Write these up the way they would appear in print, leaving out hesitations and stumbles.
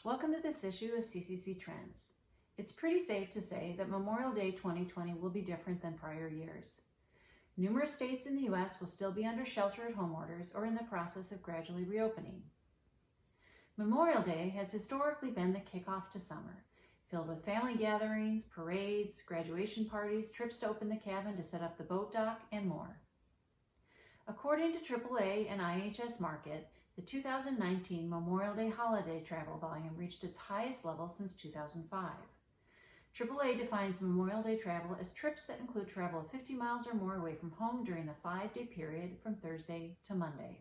Welcome to this issue of CCC Trends. It's pretty safe to say that Memorial Day 2020 will be different than prior years. Numerous states in the U.S. will still be under shelter-at-home orders or in the process of gradually reopening. Memorial Day has historically been the kickoff to summer, filled with family gatherings, parades, graduation parties, trips to open the cabin to set up the boat dock, and more. According to AAA and IHS Markit, the 2019 Memorial Day holiday travel volume reached its highest level since 2005. AAA defines Memorial Day travel as trips that include travel of 50 miles or more away from home during the 5-day period from Thursday to Monday.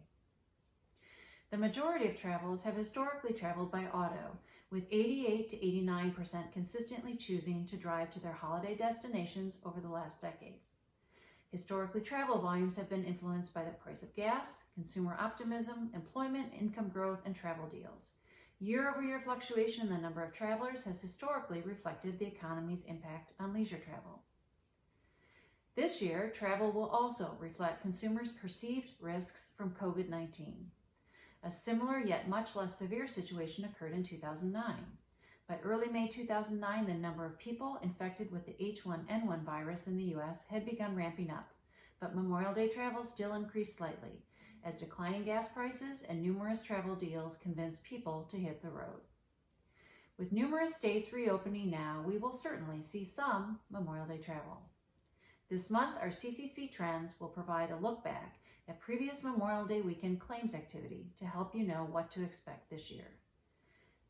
The majority of travelers have historically traveled by auto, with 88 to 89% consistently choosing to drive to their holiday destinations over the last decade. Historically, travel volumes have been influenced by the price of gas, consumer optimism, employment, income growth, and travel deals. Year-over-year fluctuation in the number of travelers has historically reflected the economy's impact on leisure travel. This year, travel will also reflect consumers' perceived risks from COVID-19. A similar yet much less severe situation occurred in 2009. By early May 2009, the number of people infected with the H1N1 virus in the U.S. had begun ramping up, but Memorial Day travel still increased slightly, as declining gas prices and numerous travel deals convinced people to hit the road. With numerous states reopening now, we will certainly see some Memorial Day travel. This month, our CCC Trends will provide a look back at previous Memorial Day weekend claims activity to help you know what to expect this year.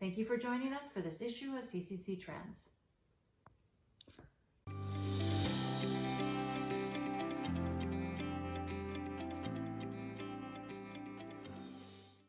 Thank you for joining us for this issue of CCC Trends.